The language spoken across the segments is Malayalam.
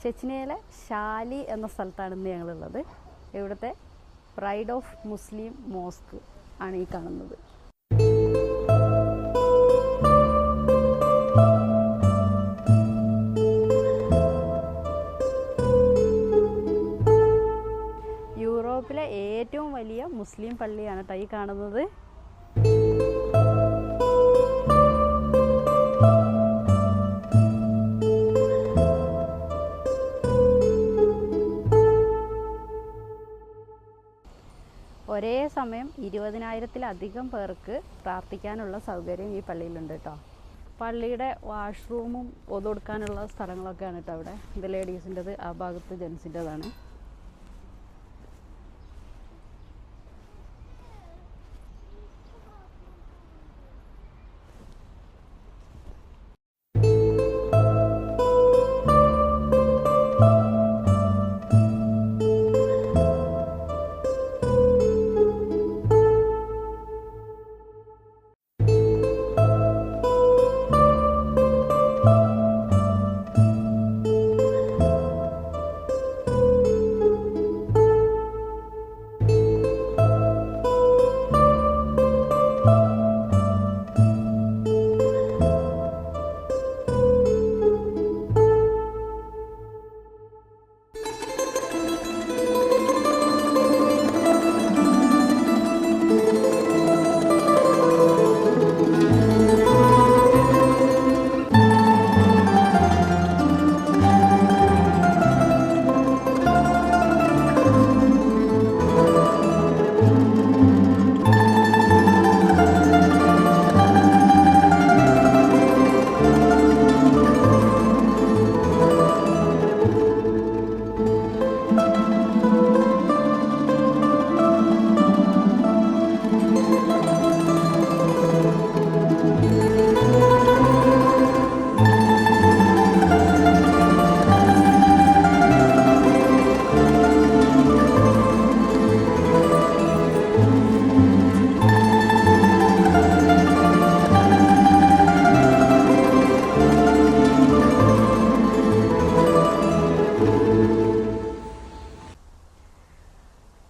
ചെച്നിയയിലെ ഷാലി എന്ന സ്ഥലത്താണ് ഇന്ന് ഞങ്ങളുള്ളത്. ഇവിടുത്തെ പ്രൈഡ് ഓഫ് മുസ്ലിം മോസ്ക് ആണ് ഈ കാണുന്നത്. യൂറോപ്പിലെ ഏറ്റവും വലിയ മുസ്ലിം പള്ളിയാണ് കേട്ടോ ഈ കാണുന്നത്. ഒരേ സമയം 20,000-ലധികം പേർക്ക് പ്രാർത്ഥിക്കാനുള്ള സൗകര്യം ഈ പള്ളിയിലുണ്ട് കേട്ടോ. പള്ളിയുടെ വാഷ്റൂമും ഒതു കൊടുക്കാനുള്ള സ്ഥലങ്ങളൊക്കെയാണ് കേട്ടോ അവിടെ. ഇത് ലേഡീസിൻ്റെത്, ആ ഭാഗത്ത് ജെൻസിൻ്റെതാണ്.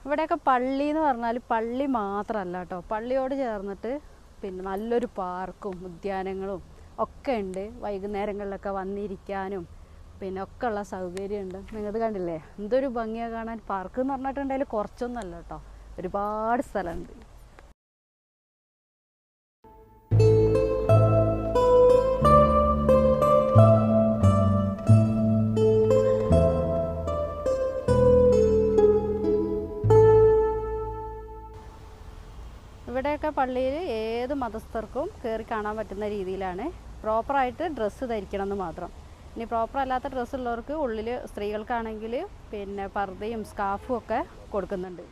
ഇവിടെയൊക്കെ പള്ളി എന്ന് പറഞ്ഞാൽ പള്ളി മാത്രമല്ല കേട്ടോ, പള്ളിയോട് ചേർന്നിട്ട് പിന്നെ നല്ലൊരു പാർക്കും ഉദ്യാനങ്ങളും ഒക്കെ ഉണ്ട്. വൈകുന്നേരങ്ങളിലൊക്കെ വന്നിരിക്കാനും പിന്നെ ഒക്കെ ഉള്ള സൗകര്യമുണ്ട്. നിങ്ങത് കണ്ടില്ലേ എന്തൊരു ഭംഗിയാണ് കാണാൻ. പാർക്ക് എന്ന് പറഞ്ഞിട്ടുണ്ടെങ്കിൽ കുറച്ചൊന്നുമല്ല കേട്ടോ, ഒരുപാട് സ്ഥലമുണ്ട്. ഇവിടെയൊക്കെ പള്ളിയിൽ ഏത് മതസ്ഥർക്കും കയറി കാണാൻ പറ്റുന്ന രീതിയിലാണ്. പ്രോപ്പറായിട്ട് ഡ്രസ്സ് ധരിക്കണം എന്ന് മാത്രം. ഇനി പ്രോപ്പർ അല്ലാത്ത ഡ്രസ്സുള്ളവർക്ക് ഉള്ളിൽ സ്ത്രീകൾക്കാണെങ്കിൽ പിന്നെ പർദ്ദയും സ്കാർഫും ഒക്കെ കൊടുക്കുന്നുണ്ട്.